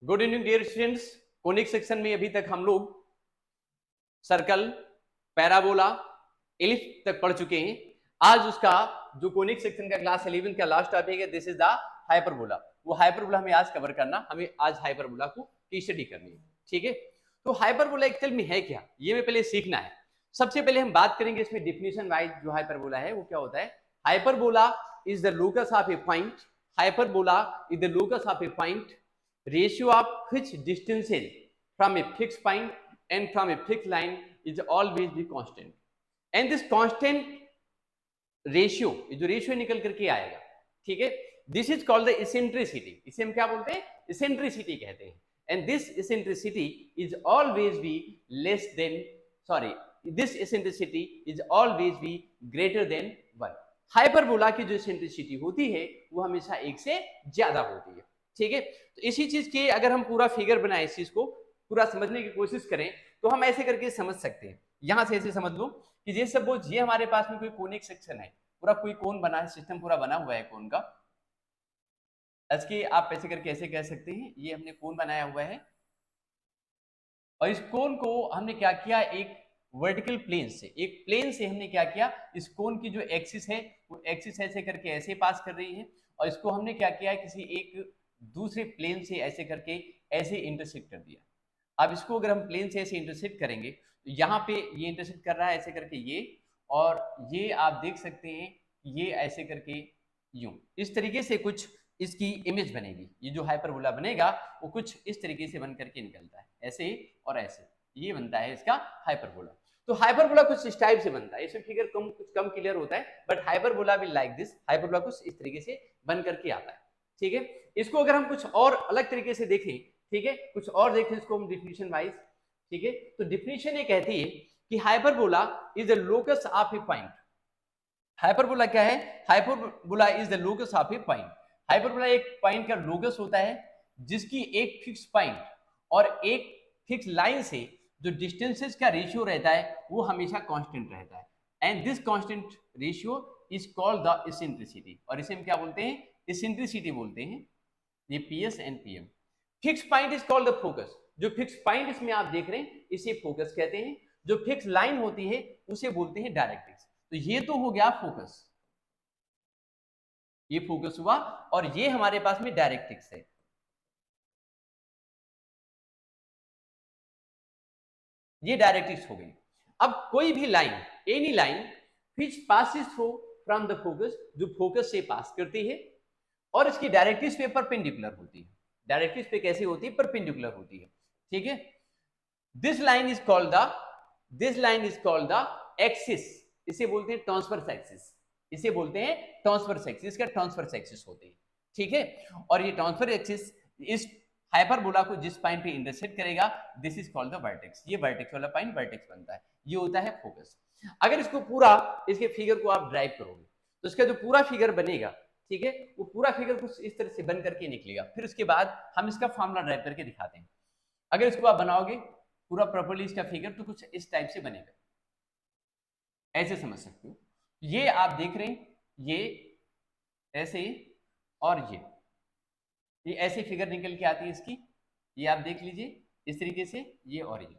Good evening dear students. Conic section में अभी तक हम लोग सर्कल, पैराबोला, एलिप्स तक पढ़ चुके हैं। आज उसका जो कोनिक सेक्शन का क्लास 11 का लास्ट टॉपिक है, दिस इज द हाइपरबोला। वो हाइपरबोला हमें आज कवर करना, हमें आज हाइपरबोला को की स्टडी करनी है। ठीक है, तो हाइपरबोला एक्चुअल में है क्या, ये हमें पहले सीखना है। सबसे पहले हम बात करेंगे इसमें डिफिनेशन वाइज जो हाइपरबोला है वो क्या होता है। Hyperbola is the locus of A point, hyperbola is the locus of A point ratio of which distances from a fixed point and from a fixed line is always be constant, and this constant ratio जो ratio निकल करके आएगा, ठीक है, this is called the eccentricity. इसे हम क्या बोलते हैं, इसेंट्रिसिटी कहते हैं। And this eccentricity is always be less than, sorry, this eccentricity is always be greater than 1। Hyperbola की जो इसेंट्रिसिटी होती है वो हमेशा एक से ज्यादा होती है। ठीक है, तो इसी चीज के अगर हम पूरा फिगर बनाए, इस चीज को पूरा समझने की कोशिश करें तो हम ऐसे करके समझ सकते हैं। यहां से ऐसे समझ लो कि ये सपोज ये हमारे पास में कोई कोनिक सेक्शन है, पूरा कोई कोन बना है, सिस्टम पूरा बना हुआ है कोन का। इसकी आप ऐसे करके ऐसे कह सकते हैं, ये हमने कोन बनाया हुआ है और इस कोन को हमने क्या किया, एक वर्टिकल प्लेन से, एक प्लेन से हमने क्या किया, इस कोन की जो एक्सिस है वो एक्सिस ऐसे करके ऐसे पास कर रही है और इसको हमने क्या किया है, किसी एक दूसरे प्लेन से ऐसे करके ऐसे इंटरसेक्ट कर दिया। अब इसको अगर हम प्लेन से ऐसे इंटरसेक्ट करेंगे तो यहाँ पे ये इंटरसेक्ट कर रहा है ऐसे करके ये, और ये आप देख सकते हैं ये ऐसे करके यूं, इस तरीके से कुछ इसकी इमेज बनेगी। ये जो हाइपरबोला बनेगा वो कुछ इस तरीके से बन करके निकलता है, ऐसे और ऐसे, ये बनता है इसका हाइपरबोला। तो हाइपरबोला कुछ इस टाइप से बनता है, इसमें फिगर कुछ कम क्लियर होता है, बट हाइपरबोला भी लाइक दिस, हाइपरबोला कुछ इस तरीके से बन करके आता है। ठीक है, इसको अगर हम कुछ और अलग तरीके से देखें, ठीक है, कुछ और देखें इसको हम डिफिनीशन वाइज। ठीक है, तो डिफिनीशन ये कहती है कि hyperbola is the locus of A point. Hyperbola क्या है, hyperbola is the locus of A point. Hyperbola एक पॉइंट का लोकस होता है जिसकी एक फिक्स पॉइंट और एक फिक्स लाइन से जो डिस्टेंसेस का रेशियो रहता है वो हमेशा कांस्टेंट रहता है, and this constant ratio is called the eccentricity. और इसे हम क्या बोलते हैं, इसेंट्रिसिटी बोलते हैं। ये PS and PM. Fix point is called the focus. जो फिक्स पॉइंट इसमें आप देख रहे हैं इसे फोकस कहते हैं। जो फिक्स लाइन होती है उसे बोलते हैं डायरेक्ट्रिक्स। तो ये तो हो गया फोकस, ये फोकस हुआ, और ये हमारे पास में डायरेक्ट्रिक्स है। ये डायरेक्ट्रिक्स हो गई। अब कोई भी line, any line which passes through from the focus, जो फोकस से पास करती है और इसकी डायरेक्ट्रिक्स पे परपेंडिकुलर होती है। डायरेक्ट्रिक्स पे कैसी होती है, परपेंडिकुलर होती है। ठीक है, this line is called the axis. इसे बोलते हैं ट्रांसवर्स एक्सिस, इसे बोलते हैं ट्रांसवर्स एक्सिस, इसका ट्रांसवर्स एक्सिस होते हैं। ठीक है, और ये ट्रांसवर्स एक्सिस इस हाइपरबोला को जिस पॉइंट पे इंटरसेक्ट करेगा, this is called the vertex. ये वर्टेक्स वाला पॉइंट वर्टेक्स बनता है, ये होता है फोकस। अगर इसको पूरा, इसके फिगर को आप ड्राइव करोगे तो इसका जो पूरा फिगर बनेगा, ठीक है, वो पूरा फिगर कुछ इस तरह से बन करके निकलेगा। फिर उसके बाद हम इसका फॉर्मूला ड्राइव करके दिखाते हैं। अगर इसको आप बनाओगे पूरा प्रॉपर्ली इसका फिगर तो कुछ इस टाइप से बनेगा, ऐसे समझ सकते हो। ये आप देख रहे हैं, ये ऐसे और ये ऐसे फिगर निकल के आती है इसकी, ये आप देख लीजिए इस तरीके से, ये और ये।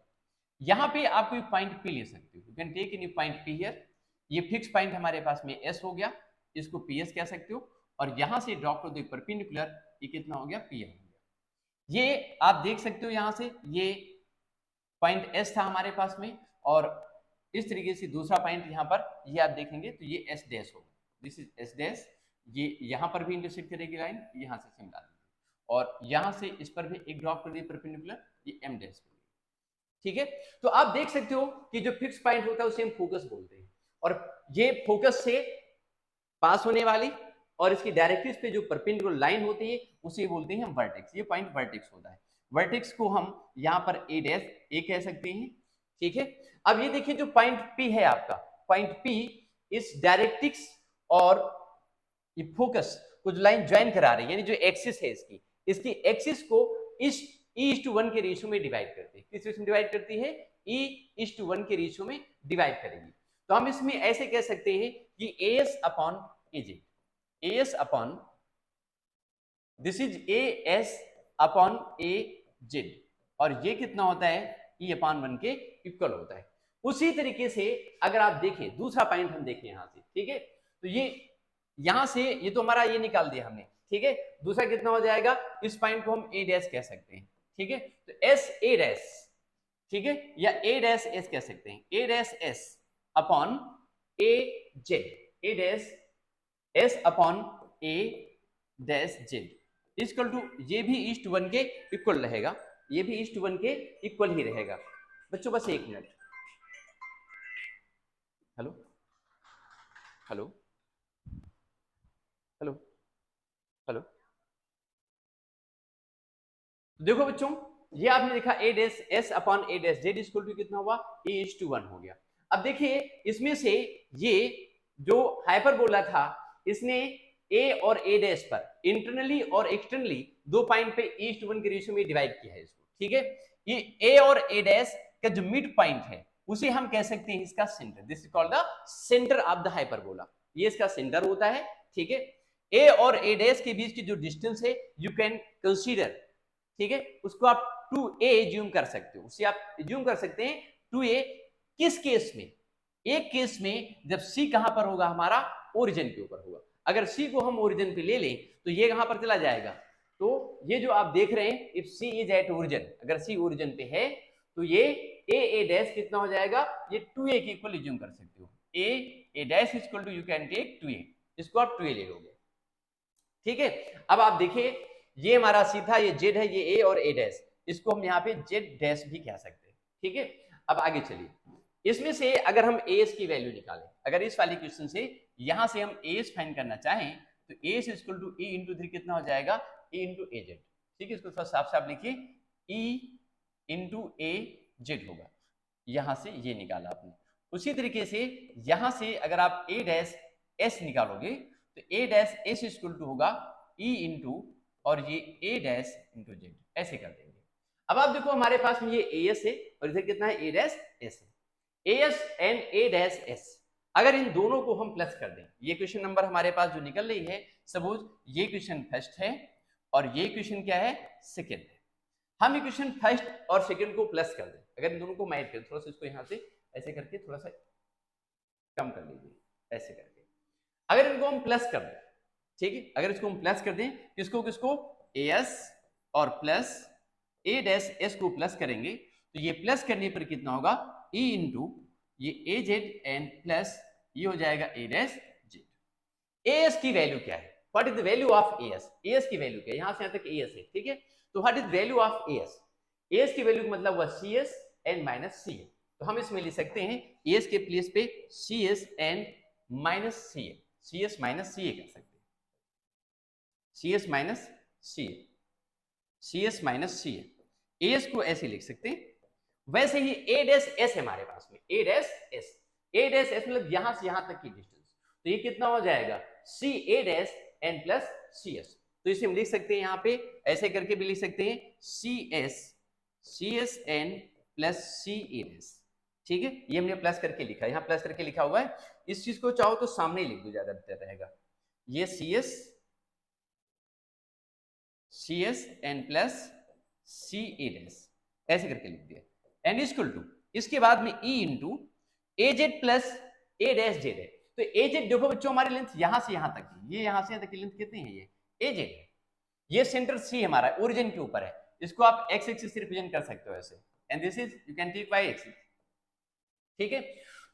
यहां पे आप कोई पॉइंट पी ले सकते हो, you can take any point P here. ये फिक्स पॉइंट हमारे पास में एस हो गया, इसको पी एस कह सकते हो, और यहां से ड्रॉप टू द परपेंडिकुलर, ये कितना हो गया, पी एम हो गया। ये आप देख सकते हो यहां से, ये पॉइंट एस था हमारे पास में, और इस तरीके से दूसरा पॉइंट यहाँ पर, ये आप देखेंगे तो ये एस डैश होगा, दिस इज एस डैश। ये यहाँ पर भी इंटरसेक्ट करेगी लाइन, यहाँ से सेम डाल, और यहाँ से इस पर भी एक ड्रॉप कर दी परपेंडिकुलर, ये एम डैश हो गई। ठीक है, तो आप देख सकते हो कि जो फिक्स पॉइंट होता है उसे हम फोकस बोलते हैं, और ये फोकस से पास होने वाली और इसकी डायरेक्ट्रिक्स पे जो परपेंडिकुलर लाइन होती है उसे बोलते हैं हम वर्टेक्स। ये पॉइंट वर्टेक्स होता है। वर्टेक्स को हम यहाँ पर ए डैश ए कह सकते हैं। ठीक है, अब ये देखिए जो पॉइंट पी है आपका, पॉइंट पी इस डायरेक्ट्रिक्स और ये फोकस को जो लाइन ज्वाइन करा रही है, यानी जो एक्सिस है इसकी, इसकी एक्सिस को इस E:1 के रेशियो में डिवाइड करती है। किस रेशियो में डिवाइड करती है, E:1 के रेशियो में डिवाइड करेगी। तो हम इसमें ऐसे कह सकते हैं कि AS upon AJ, AS upon, this is AS upon A Z, और ये कितना होता है, ई अपॉन 1 के इक्वल होता है। उसी तरीके से अगर आप देखें दूसरा पॉइंट हम देखें यहां से, ठीक है, तो ये यहां से ये तो हमारा ये निकाल दिया हमने, ठीक है। दूसरा कितना हो जाएगा, इस पॉइंट को हम ए डैश कह सकते हैं, ठीक है। तो एस ए डैश, ठीक है, या ए डैश एस कह सकते हैं, A dash S upon A Z, A dash S upon A dash Z equal to, ये भी ईस्ट वन के इक्वल रहेगा, ये भी ईस्ट वन के इक्वल ही रहेगा। बच्चों बस एक minute, hello hello hello hello, देखो बच्चों, ये आपने देखा A dash S upon A dash Z equal to कितना हुआ, ए इज टू 1 हो गया। अब देखिए इसमें से ये जो हाइपरबोला था, इसने ए और ए डैश पर इंटरनली और एक्सटर्नली दो पॉइंट पे ईस्ट वन के रेशियो में डिवाइड किया है इसको, ठीक है। ये ए और ए डैश का जो मिड पॉइंट है उसे हम कह सकते हैं इसका centre, this is called the centre of the hyperbola, ये इसका सेंटर होता है, ठीक है। ए और ए डैश के बीच की जो डिस्टेंस है यू कैन कंसीडर, ठीक है, उसको आप 2a ज्यूम कर सकते हो, उससे आप ज्यूम कर सकते हैं 2a। किस केस में, एक केस में जब c कहां पर होगा, हमारा ओरिजिन के ऊपर होगा। अगर c को हम ओरिजिन पे ले लें तो ये कहां पर चला जाएगा, तो ये जो आप देख रहे हैं, if c is at origin, अगर c ओरिजिन पे है तो ये a डैश कितना हो जाएगा, ये 2a के इक्वल ज्यूम कर सकते हो, a dash equal to you can take 2a, इसको आप 2a ले लोगे, ठीक है। अब आप देखिए ये हमारा सी था, ये जेड है, ये ए और ए डैश, इसको हम यहाँ पे जेड डैश भी कह सकते हैं, ठीक है। अब आगे चलिए, इसमें से अगर हम एस की वैल्यू निकालें, अगर इस वाले क्वेश्चन से यहां से हम एस फाइंड करना चाहें तो S equal to E into 3 कितना हो जाएगा, ए इंटू ए जेड, ठीक है। इसको थोड़ा साफ साफ लिखिए, ई इंटू ए जेड होगा, यहां से ये निकाला आपने। उसी तरीके से यहां से अगर आप ए डैश एस निकालोगे तो ए डैश एस इक्वल टू होगा ई इंटू और ये ए डैश इंटू जेड, ऐसे कर देंगे। अब आप देखो हमारे पास में ये ए एस है और इधर कितना है, ए डैश एस है, A S and A dash S, अगर इन दोनों को हम प्लस कर दें, ये क्वेश्चन नंबर हमारे पास जो निकल रही है, सपोज ये क्वेश्चन फर्स्ट है और ये क्वेश्चन क्या है, सेकेंड है। हम ये क्वेश्चन फर्स्ट और सेकेंड को प्लस कर दें, अगर इन दोनों को माइट करें, थोड़ा सा इसको यहाँ से ऐसे करके थोड़ा सा कम कर लीजिए, ऐसे करके अगर इनको हम प्लस कर दें, ठीक है, अगर इसको हम प्लस कर दें, किसको किसको, ए एस और प्लस ए डैश एस को प्लस करेंगे तो ये प्लस करने पर कितना होगा, ई इंटू ये ए जेड एंड प्लस ये हो जाएगा ए डैश जेड। ए एस की वैल्यू क्या है, what is the value of A S, A S की वैल्यू क्या है, यहां से यहां तक ए एस है, ठीक है। तो what is value of A S, A S की वैल्यू का मतलब हुआ सी एस एंड माइनस सी ए, तो हम इसमें लिख सकते हैं ए एस के प्लेस पे C S and minus C A, C S minus C A कह सकते हैं, C S minus C A, C S minus C A, S को ऐसे लिख सकते हैं। वैसे ही ए डैश एस है हमारे पास में, ए डैश एस, ए डैश एस मतलब यहां से यहां तक की डिस्टेंस, तो ये कितना हो जाएगा, C A dash N plus C S, तो इसे हम लिख सकते हैं यहाँ पे ऐसे करके भी लिख सकते हैं, C S N plus C A dash, ठीक है। ये हमने प्लस करके लिखा है, यहाँ प्लस करके लिखा हुआ है, इस चीज को चाहो तो सामने ही लिख दो, ज्यादा बेहतर रहेगा। ये C S N plus C A dash ऐसे करके लिख दिया, एंड इक्वल टू इसके बाद में ई इंटू ए जेड प्लस ए डैश जेड है, तो ए जेड देखो बच्चों हमारी लेंथ यहां से यहां तक है, ये यहां से यहां तक की लेंथ कितनी है, ये ए जेड है, ये सेंटर सी हमारा ओरिजिन के ऊपर है, इसको आप एक्स एक्सिस से रिप्रेजेंट कर सकते हो ऐसे, and this is you can take Y axis, ठीक है।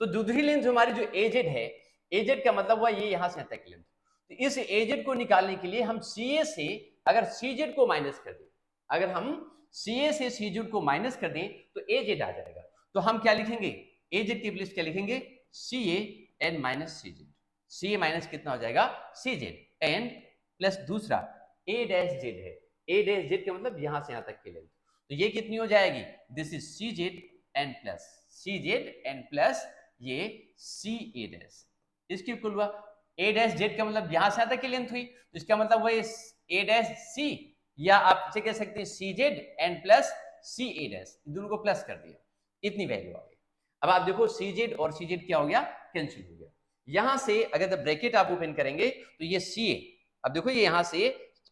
तो दूसरी लेंथ जो हमारी जो ए जेड है, ए जेड का मतलब हुआ ये यहां से यहां तक की लेंथ, तो इस ए जेड को निकालने के लिए हम सी ए से अगर सी जेड को माइनस कर दें, अगर हम सी ए से सी जेड को माइनस कर दें तो ए जेड आ जाएगा, तो हम क्या लिखेंगे, ए जेड की प्लेस क्या लिखेंगे, सी A N minus C Z, C A minus कितना हो जाएगा, सी जेड एंड प्लस दूसरा ए डैश जेड है, ए डैश जेड का मतलब यहां से यहां तक की लेंथ, तो ये कितनी हो जाएगी, this is C Z N plus C Z N plus ये सी ए डैश, इसकी इक्वल हुआ ए डैश जेड का मतलब यहां से यहां तक की लेंथ हुई, तो इसका मतलब हुआ ए डैश सी, या आप इसे कह सकते हैं सी Z N plus C A dash, दोनों को प्लस कर दिया, इतनी वैल्यू आ गई। अब आप देखो सी जेड और सी जेड क्या हो गया, कैंसिल हो गया। यहां से अगर द ब्रैकेट आप ओपन करेंगे तो ये सी ए, अब देखो ये यहां से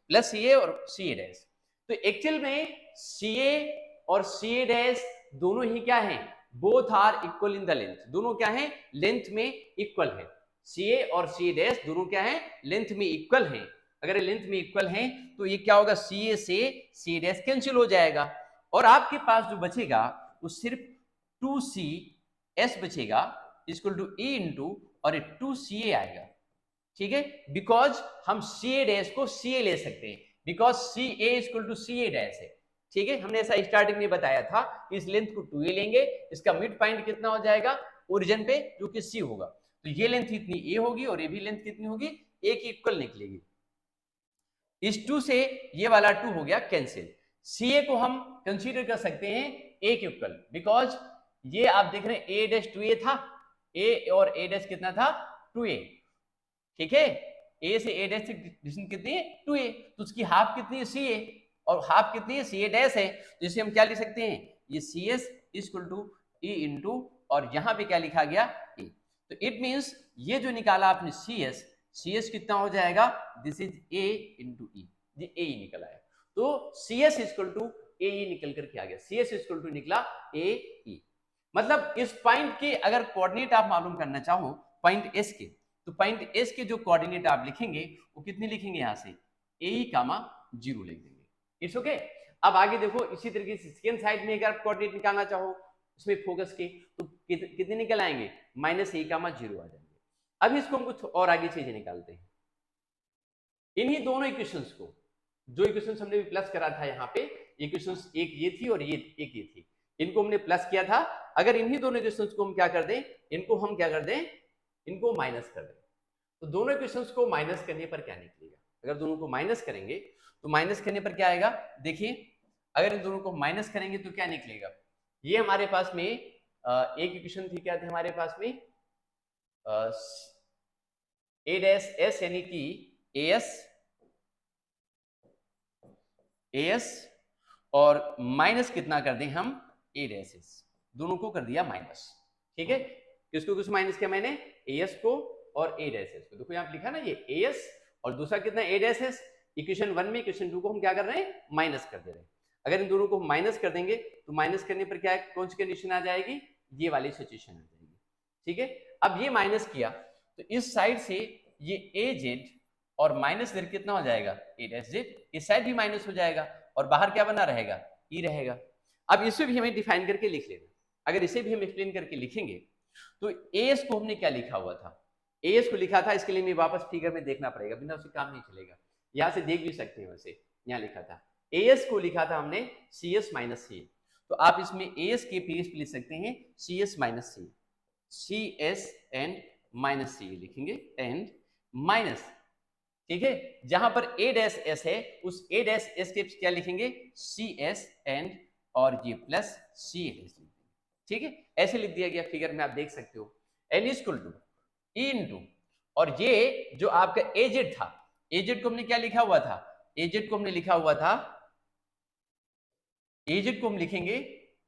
प्लस सी ए और सी ए डैश, तो एक्चुअल में CA और CA डैश दोनों ही क्या हैं, both are equal in the length, दोनों क्या हैं, लेंथ में इक्वल है। CA और CA डैश दोनों क्या हैं, लेंथ में इक्वल हैं। अगर लेंथ में इक्वल हैं तो ये क्या होगा, CA से CA डैश कैंसिल हो जाएगा और आपके पास जो बचेगा वो सिर्फ 2CS बचेगा इक्वल टू E इंटू और 2CA आएगा। ठीक है, बिकॉज हम CA डैश को CA ले सकते हैं, because CA equal to CA dash है। ठीक है, हमने ऐसा स्टार्टिंग में बताया था कि इस लेंथ को 2A लेंगे, इसका मिड पॉइंट कितना हो जाएगा ओरिजिन पे, जो कि C होगा। तो ये लेंथ इतनी A होगी और ये भी लेंथ कितनी होगी, A की इक्वल निकलेगी। इस 2 से ये वाला 2 हो गया कैंसिल। CA को हम कंसीडर कर सकते हैं A के इक्वल, बिकॉज ये आप देख रहे हैं A डैश 2A था, A और A डैश कितना था 2A। ठीक है, A से A डैश डिस्टेंस कितनी है 2A, तो उसकी हाफ कितनी है CA और हाफ कितनी है CA डैश है, तो इसे हम क्या लिख सकते हैं, ये CS equal to E into और यहां पे क्या लिखा गया A। तो इट मींस ये जो निकाला आपने CS कितना हो जाएगा, this is A into E, ये A ही निकल आया। तो CS इक्वल टू A निकल करके आ गया, CS इक्वल टू निकला AE। मतलब इस पॉइंट के अगर कोऑर्डिनेट आप मालूम करना चाहो पॉइंट S के, तो पॉइंट S के जो कोऑर्डिनेट आप लिखेंगे वो कितने लिखेंगे, यहां से AE, 0 लिख देंगे। It's okay. अब आगे देखो, इसी तरीके से सेकंड साइड में अगर कोऑर्डिनेट निकालना चाहो इसमें फोकस के, तो कितने निकल आएंगे, -A, 0 आ जाएंगे। अब इसको हम कुछ और आगे चीजें निकालते हैं। इन्हीं दोनों इक्वेशंस को, जो इक्वेशंस हमने भी प्लस करा था यहाँ पे, इक्वेशंस एक ये थी और ये एक ये थी, इनको हमने प्लस किया था। अगर इन्हीं दोनों इक्वेशंस को हम क्या कर दें, इनको हम क्या कर दें, इनको माइनस कर दें, तो दोनों इक्वेशंस को माइनस करने पर क्या निकलेगा, अगर दोनों को माइनस करेंगे तो माइनस करने पर क्या आएगा, देखिए अगर इन दोनों को माइनस करेंगे तो क्या निकलेगा, ये हमारे पास में एक इक्वेशन थी, क्या थी हमारे पास में A डैश S यानी कि AS और माइनस कितना कर दें हम A डैश S, दोनों को कर दिया माइनस। ठीक है, किसको किस माइनस किया मैंने, AS को और A डैश S को। देखो यहाँ लिखा ना ये AS और दूसरा कितना A डैश S। इक्वेशन 1 में इक्वेशन 2 को हम क्या कर रहे हैं, माइनस कर दे रहे हैं। अगर इन दोनों को माइनस कर देंगे तो माइनस करने पर क्या कौन सी कंडीशन आ जाएगी, ये वाली सिचुएशन आ जाएगी। ठीक है, अब ये माइनस किया तो इस साइड से ये AZ और माइनस इधर कितना हो जाएगा A डैश Z, इस साइड भी माइनस हो जाएगा और बाहर क्या बना रहेगा, E रहेगा। अब इसे भी हमें डिफाइन करके लिख लेना। अगर इसे भी हम एक्सप्लेन करके लिखेंगे तो AS को हमने क्या लिखा हुआ था, AS को लिखा था, इसके लिए मैं वापस फिगर में देखना पड़ेगा, बिना उससे काम नहीं चलेगा, यहां से देख भी सकते हैं। वैसे यहाँ लिखा था AS को लिखा था हमने CS माइनस CA, तो आप इसमें AS के पेज पे लिख सकते हैं CS minus CA, CS and minus CA लिखेंगे एंड माइनस। ठीक है, जहां पर A डैश S है उस A डैश S के क्या लिखेंगे CS एंड और ये प्लस CA डैश। ठीक है, ऐसे लिख दिया गया, फिगर में आप देख सकते हो n equal to E into और ये जो आपका AZ था, AZ को हमने क्या लिखा हुआ था, AZ को हमने लिखा हुआ था, AZ को हम लिखेंगे,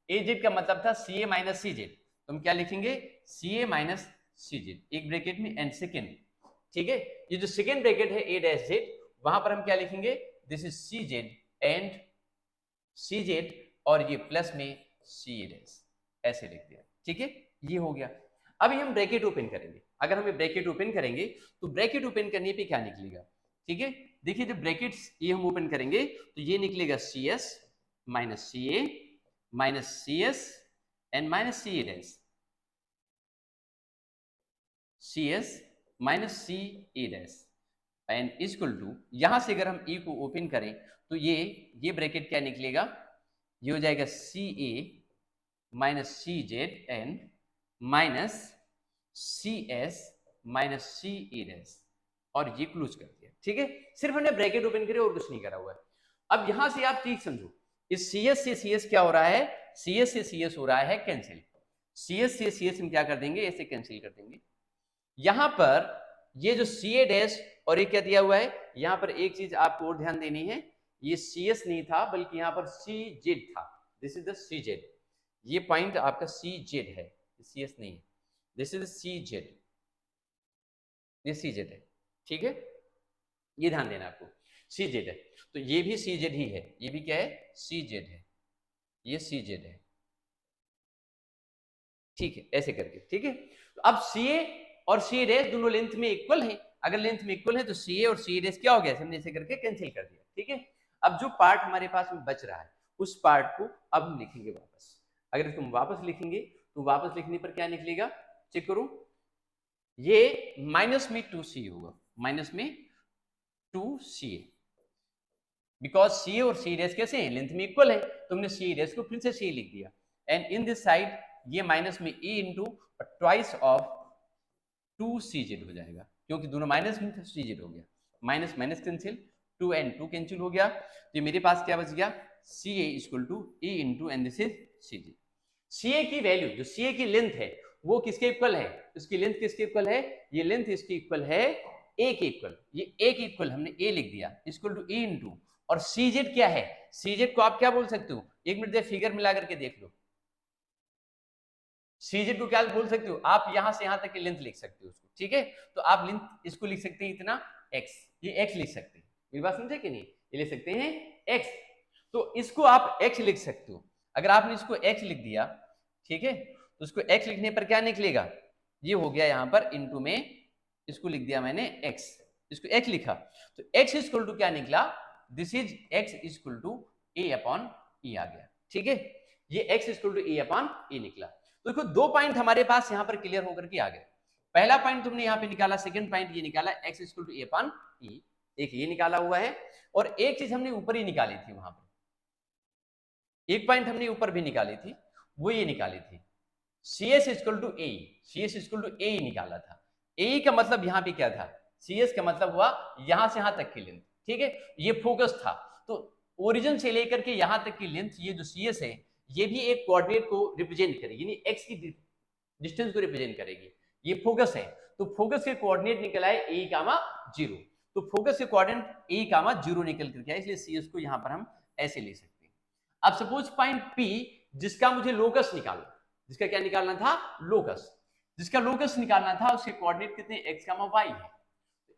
AZ का मतलब था CA माइनस CZ, तो हम क्या लिखेंगे CA माइनस CZ एक ब्रैकेट में एंड सेकेंड। ठीक है, ये जो सेकेंड ब्रैकेट है A डैश Z, वहां पर हम क्या लिखेंगे, this is CZ and CZ और ये प्लस में CA डैश, ऐसे लिख दिया। ठीक है, ये हो गया। अभी हम ब्रैकेट ओपन करेंगे, अगर हमें ब्रैकेट ओपन करेंगे तो ब्रैकेट ओपन करने पे क्या निकलेगा, ठीक है, देखिए जब ब्रैकेट्स ये हम ओपन करेंगे तो ये निकलेगा CS minus CA minus CS and minus CA dash, CS minus CA dash and equal to, यहां से अगर हम E को ओपन करें तो ये ब्रैकेट क्या निकलेगा, ये हो जाएगा CA minus CZ and minus CS minus CA dash और ये क्लोज कर दिया। ठीक है, सिर्फ हमने ब्रैकेट ओपन करे और कुछ नहीं करा हुआ है। अब यहां से आप ठीक समझो, इस CS से CS क्या हो रहा है, CS से CS हो रहा है कैंसिल, CS से CS हम क्या कर देंगे, ऐसे कैंसिल कर देंगे। यहां पर ये जो CA डैश और ये क्या दिया हुआ है, यहां पर एक चीज आपको और ध्यान देनी है, ये CS नहीं था बल्कि यहां पर CZ था, दिस इज द CZ, ये पॉइंट आपका CZ है, CS नहीं है, दिस इज CZ, ये CZ है। ठीक है, ये ध्यान देना आपको, सी जेड है, तो ये भी सी जेड ही है, ये भी क्या है, सी जेड है, ये सी जेड है, ठीक है, ऐसे करके, ठीक है। तो अब सी ए और सी रेस दोनों लेंथ में इक्वल है, अगर लेंथ में इक्वल है तो सी ए और सी रेस क्या हो गया, हमने ऐसे करके कैंसिल कर दिया, ठीक है। अब जो पार्ट हमारे पास में बच रहा है उस पार्ट को अब हम लिखेंगे वापस। अगर इसको हम वापस लिखेंगे तो वापस लिखने पर क्या निकलेगा, चेक करो, ये माइनस में 2c होगा, माइनस में 2c, बिकॉज सी और सी रेस कैसे हैं, लेंथ में इक्वल है, तो हमने सी रेस को फिर से सी लिख दिया, एंड इन दिस साइड ये माइनस में e into twice of 2cz हो जाएगा, क्योंकि दोनों माइनस में थे, cz हो गया, minus minus cancel, 2 and 2 cancel हो गया, तो मेरे पास क्या बच गया, C A equal to e into and this is cz। C A की वैल्यू, जो सी ए की लेंथ है वो किसके इक्वल है, उसकी लेंथ किसके इक्वल है, ये लेंथ इसकी इक्वल है ए के इक्वल, ये ए के इक्वल हमने ए लिख दिया, इक्वल टू e इंटू, और cz क्या है, cz को आप क्या बोल सकते हो, एक मिनट दे फिगर मिला करके देख लो, cz को क्या बोल सकते हो आप, यहां से यहां तक की लेंथ लिख सकते हो उसको, ठीक है। तो आप लेंथ इसको लिख सकते हैं इतना x, ये x लिख सकते हैं, मेरी बात समझे कि नहीं, ये लिख सकते हैं x, तो इसको आप x लिख सकते हो। अगर आपने इसको x लिख दिया, ठीक है, तो उसको x लिखने पर क्या निकलेगा, ये हो गया यहां पर इंटू में, इसको लिख दिया मैंने x, इसको x लिखा, तो x इक्वल टू क्या निकला, this is x equal to a upon e आ गया, ठीक है, ये x equal to a upon e निकला। तो देखो दो पॉइंट हमारे पास यहां पर क्लियर होकर के आ गए, पहला पॉइंट तुमने यहां पे निकाला, सेकंड पॉइंट ये निकाला x equal to a upon e, एक ये निकाला हुआ है, और एक चीज हमने ऊपर ही निकाली थी, वहां पर एक पॉइंट हमने ऊपर भी निकाली थी, वो ये निकाली थी cs equal to a, cs equal to a निकाला था, a का मतलब यहां पे क्या था, cs का मतलब हुआ यहां से यहां तक की लेंथ, ठीक है, ये फोकस था, तो ओरिजिन से लेकर के यहां तक की लेंथ, ये जो cs है ये भी एक कोऑर्डिनेट को रिप्रेजेंट करेगी, यानी x की डिस्टेंस को रिप्रेजेंट करेगी, ये फोकस है, तो फोकस के कोऑर्डिनेट निकल आए a कामा 0, तो फोकस के कोऑर्डिनेट a कामा 0 निकल करके आए, इसलिए cs को यहां पर हम ऐसे ले सकते हैं। अब सपोज पॉइंट p जिसका मुझे लोकस निकालना, जिसका क्या निकालना था, लोकस, जिसका लोकस निकालना था उसके कोऑर्डिनेट कितने x कामा y है,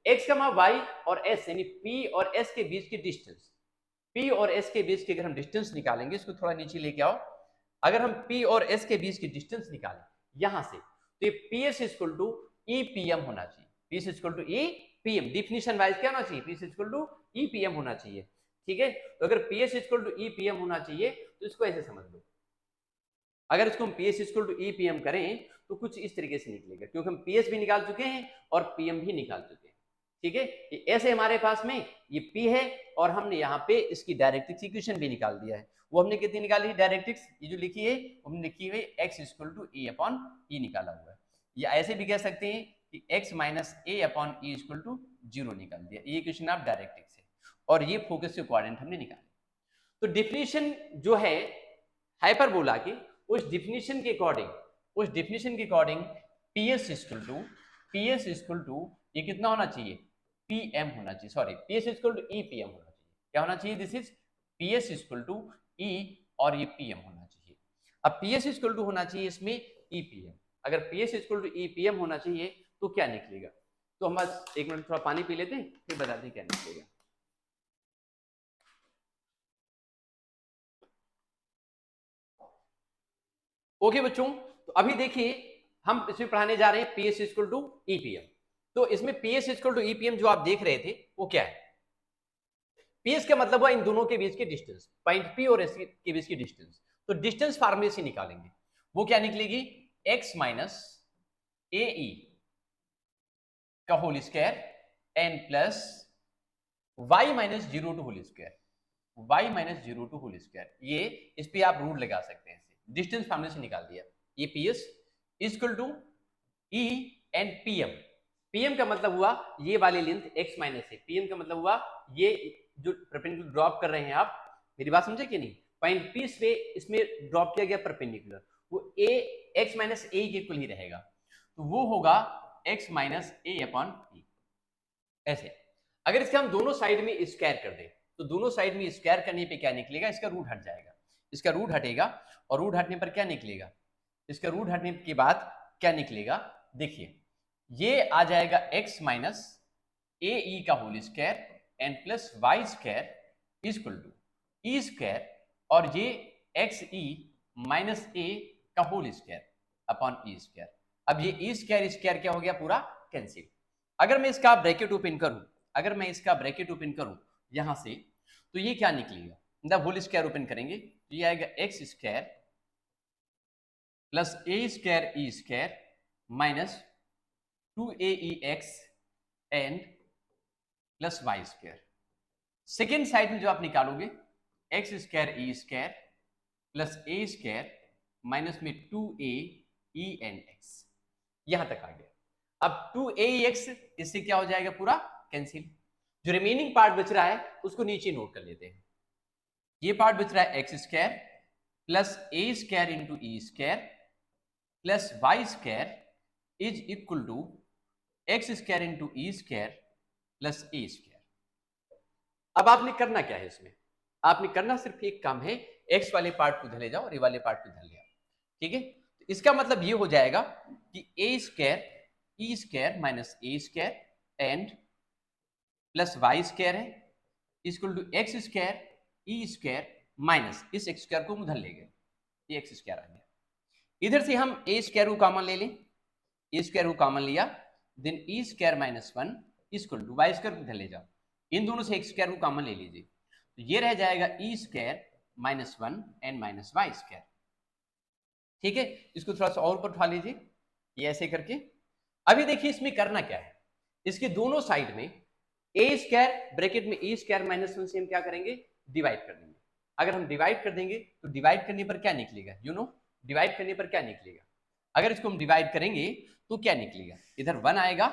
x कामा y और s यानी p और s के बीच की डिस्टेंस, P और S के बीच की अगर हम डिस्टेंस निकालेंगे, इसको थोड़ा नीचे लेके आओ, अगर हम P और S के बीच की डिस्टेंस निकालें यहां से, तो ये PS इक्वल टू EPM होना चाहिए, PS equal to EPM, definition wise क्या होना चाहिए, PS इक्वल टू EPM होना चाहिए, ठीक है। तो अगर PS इक्वल टू EPM होना चाहिए तो इसको ऐसे समझ लो, अगर इसको हम PS इक्वल टू EPM करें तो कुछ इस तरीके से निकलेगा, क्योंकि हम PS भी निकाल चुके हैं और PM भी निकाल चुके हैं, ठीक है, ये ऐसे हमारे पास में ये P है, और हमने यहाँ पे इसकी डायरेक्ट्रिक्स इक्वेशन भी निकाल दिया है, वो हमने कितनी निकाली है डायरेक्ट्रिक्स, ये जो लिखी है हमने लिखी हुई x equal to a upon e निकाला हुआ है, या ऐसे भी कह सकते हैं कि x minus a upon e equal to 0 निकाल दिया, ये इक्वेशन आप डायरेक्ट्रिक्स है, और ये फोकस के कोऑर्डिनेट हमने निकाले। तो डिफिनीशन जो है हाइपरबोला की, उस डिफिनीशन के अकॉर्डिंग PS इक्वल टू ये कितना होना चाहिए, PM होना चाहिए, sorry PS equal to EPM होना चाहिए, क्या होना चाहिए, this is PS equal to E और ये PM होना चाहिए। अब PS इक्वल टू होना चाहिए इसमें EPM, अगर PS इक्वल टू EPM होना चाहिए तो क्या निकलेगा, तो हम बस एक मिनट थोड़ा पानी पी लेते हैं फिर बताते हैं क्या निकलेगा। ओके बच्चों, तो अभी देखिए हम इसमें पढ़ाने जा रहे हैं PS इक्वल टू EPM, तो इसमें PS इक्वल टू EPM जो आप देख रहे थे वो क्या है, PS का मतलब हुआ इन दोनों के बीच की डिस्टेंस, पॉइंट P और S के बीच की डिस्टेंस, तो डिस्टेंस फार्मूले से निकालेंगे, वो क्या निकलेगी, x माइनस AE का whole square n plus y minus 0 to whole square, y minus 0 to whole square, ये इस पे आप रूट लगा सकते हैं, डिस्टेंस फार्मूले से निकाल दिया, ये PS equal to E and PM का मतलब हुआ ये वाली लेंथ x माइनस है, PM का मतलब हुआ ये जो परपेंडिकुलर ड्रॉप कर रहे हैं आप, मेरी बात समझे कि नहीं, पॉइंट P से इसमें ड्रॉप किया गया परपेंडिकुलर, वो a x माइनस a के इक्वल ही रहेगा, तो वो होगा x minus a upon p, ऐसे। अगर इसके हम दोनों साइड में स्क्वायर कर दें तो दोनों साइड में स्क्वायर करने पे क्या निकलेगा, इसका रूट हट जाएगा, इसका रूट हटेगा, और रूट हटने पर क्या निकलेगा, इसका रूट हटने के बाद क्या निकलेगा, देखिए ये आ जाएगा x माइनस AE का whole square N plus Y square is equal to E square और ये एक्स ई माइनस ए का whole square upon E square. अब ये ई स्क्वायर स्क्वायर क्या हो गया, पूरा कैंसिल। अगर मैं इसका ब्रैकेट ओपन करूं, यहां से, तो ये क्या निकलेगा, मतलब होल स्क्वायर ओपन करेंगे तो ये आएगा X square plus A square E square minus 2aex and plus Y square. Second side में जो आप निकालोगे X square E square plus ए स्क्वायर माइनस में 2aex, यहां तक आ गया। अब 2aex इससे क्या हो जाएगा, पूरा कैंसिल। जो रिमेनिंग पार्ट बच रहा है उसको नीचे नोट कर लेते हैं। ये पार्ट बच रहा है x square plus A square into e square plus Y square is equal to x square into e square plus A square. अब आपने करना क्या है इसमें, आपने करना सिर्फ एक काम है, एक्स वाले पार्ट को इधर ले जाओ और ए वाले पार्ट को इधर ले आओ, ठीक है। तो इसका मतलब ये हो जाएगा कि A square E square minus A square and plus Y square है equal to x square E square minus इस एक्स स्क्वायर को उधर ले गए, ये एक्स स्क्वायर आ गया। इधर से हम ए स्क्वायर को कॉमन ले लें, ए स्क्वायर को कॉमन लिया, then e square minus 1 equal to y square को इधर ले जाओ, इन दोनों से एक्स स्क्वायर को कॉमन ले लीजिए, तो ये रह जाएगा E square minus 1 and minus Y square, ठीक है। इसको थोड़ा सा और ऊपर उठा लीजिए, ये ऐसे करके। अभी देखिए इसमें करना क्या है, इसके दोनों साइड में ए स्क्वायर ब्रैकेट में ए स्क्वायर माइनस 1 से हम क्या करेंगे, डिवाइड कर देंगे। अगर हम डिवाइड कर देंगे तो डिवाइड करने पर क्या निकलेगा, डिवाइड करने पर क्या निकलेगा, अगर इसको हम डिवाइड करेंगे तो क्या निकलेगा, इधर 1 आएगा,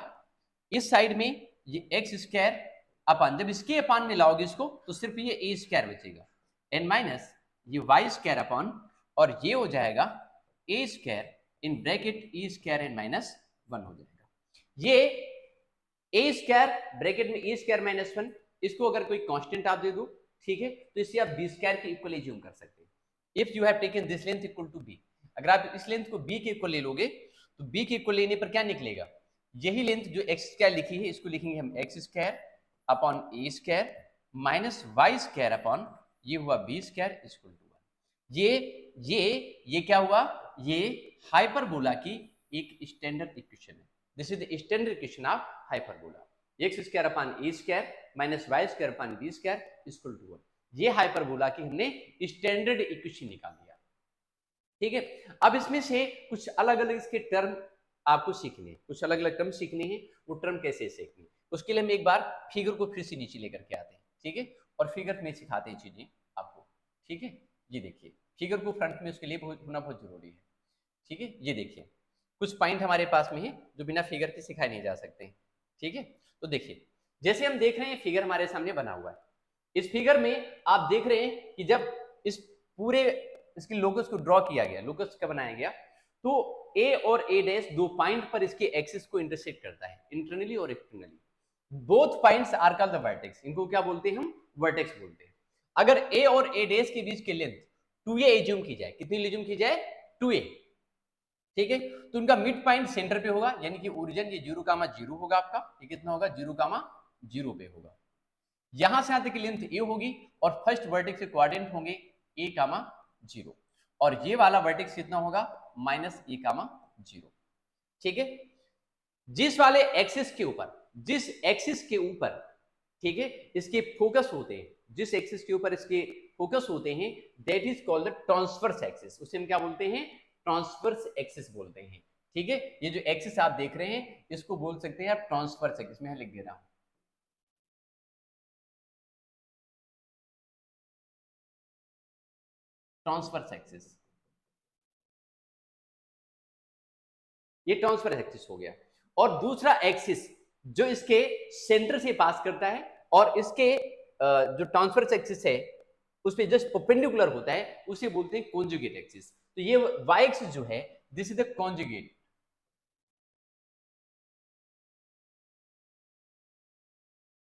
इस साइड में ये एक्स स्क्वायर अपन, जब इसके अपान में लाओगे इसको तो सिर्फ ये ए स्क्वायर बचेगा एंड माइनस ये वाई स्क्वायर अपॉन, और ये हो जाएगा A square in bracket E square and minus 1 हो जाएगा। ये ए स्क्वायर ब्रैकेट में ए स्क्वायर माइनस 1, इसको अगर कोई कांस्टेंट आप दे दो, ठीक है, तो इससे आप बी स्क्वायर के इक्वल एज्यूम कर सकते हैं। If you have taken this length equal to b, अगर आप इस लेंथ को बी के इक्वल ले लोगे तो बी के इक्वल लेने पर क्या निकलेगा, यही लेंथ जो एक्स स्क्वायर लिखी है इसको लिखेंगे हम एक्स स्क्वायर अपॉन ए square minus Y square upon ये हुआ बी स्क्वायर इक्वल टू 1। ये क्या हुआ, ये हाइपरबोला की एक स्टैंडर्ड इक्वेशन है। This is the standard equation of hyperbola, x square upon A square minus Y square upon b square equal to 1। ये हाइपरबोला की हमने स्टैंडर्ड इक्वेशन निकाल दिया, ठीक है। अब इसमें से कुछ अलग अलग इसके टर्म आपको सीखने हैं, कुछ अलग अलग टर्म सीखने हैं, वो टर्म कैसे सीखने, उसके लिए हम एक बार फिगर को फिर से नीचे लेकर के आते हैं, ठीक है, और फिगर में सिखाते हैं चीजें आपको, ठीक है। ये देखिए फिगर को फ्रंट में उसके लिए होना बहुत जरूरी है, ठीक है। ये देखिए कुछ पॉइंट हमारे पास में है जो बिना फिगर के सिखाए नहीं जा सकते, ठीक है। तो देखिए जैसे हम देख रहे हैं फिगर हमारे सामने बना हुआ है, इस फिगर में आप देख रहे हैं कि जब इस पूरे इसके लोकस को ड्रॉ किया गया, लोकस का बनाया गया, तो ए और ए डैश दो पॉइंट पर इसके एक्सिस को इंटरसेक्ट करता है, इंटरनली और externally. Both points are called the vertex, इनको क्या बोलते हैं हम, वर्टेक्स बोलते हैं। अगर ए और ए डैश के बीच की लेंथ 2a एज्यूम की जाए, कितनी एज्यूम की जाए, 2a, ठीक है, तो उनका मिड पॉइंट सेंटर पे होगा, यानी कि ओरिजिन ये 0,0 होगा आपका, ये कितना होगा, 0,0 पे होगा। यहां से यहां तक की लेंथ ए होगी और फर्स्ट वर्टेक्स के क्वाड्रेंट होंगे a,0, और ये वाला वर्टेक्स कितना होगा, -a,0, ठीक है। जिस वाले एक्सिस के ऊपर, जिस एक्सिस के ऊपर, ठीक है, इसके फोकस होते हैं, जिस एक्सिस के ऊपर इसके फोकस होते हैं, that is called the transverse axis, उसे हम क्या बोलते हैं, ट्रांसवर्स एक्सिस बोलते हैं, ठीक है। ये जो एक्सिस आप देख रहे हैं इसको बोल सकते हैं आप ट्रांसवर्स एक्सिस, में लिख दे रहा हूं, ट्रांसवर्स एक्सिस, ये ट्रांसवर्स एक्सिस हो गया। और दूसरा एक्सिस जो इसके सेंटर से पास करता है और इसके जो ट्रांसवर्स एक्सिस है उस पे जस्ट परपेंडिकुलर होता है, उसे बोलते हैं कॉन्जुगेट एक्सिस। तो ये वाई एक्सिस जो है, this is the conjugate,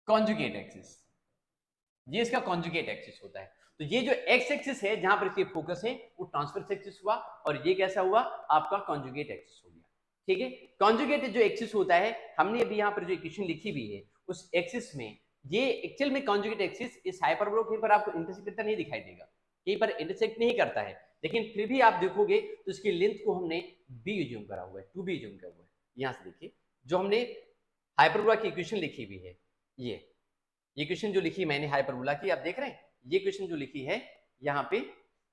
conjugate axis, ये इसका कॉन्जुगेट एक्सिस होता है। तो ये जो एक्स एक्सिस है जहां पर इसके फोकस है वो ट्रांसवर्स एक्सिस हुआ, और ये कैसा हुआ, आपका कॉन्जुगेट एक्सिस हो गया, ठीक है। कॉन्जुगेट जो एक्सिस होता है, हमने अभी यहाँ पर जो इक्वेशन लिखी हुई है उस एक्सिस में ये एक्चुअल में कॉन्जुगेट एक्सिस इस हाइपरबोला कहीं पर आपको इंटरसेक्ट करता नहीं दिखाई देगा, कहीं पर इंटरसेक्ट नहीं करता है, लेकिन फिर भी आप देखोगे तो इसकी लेंथ को हमने बी यूज करा हुआ है, 2b यूज करा हुआ है। यहां से देखिए जो हमने हाइपरबोला की इक्वेशन लिखी हुई है, ये इक्वेशन जो लिखी मैंने हाइपरबोला की, आप देख रहे हैं ये इक्वेशन जो लिखी है यहाँ पे,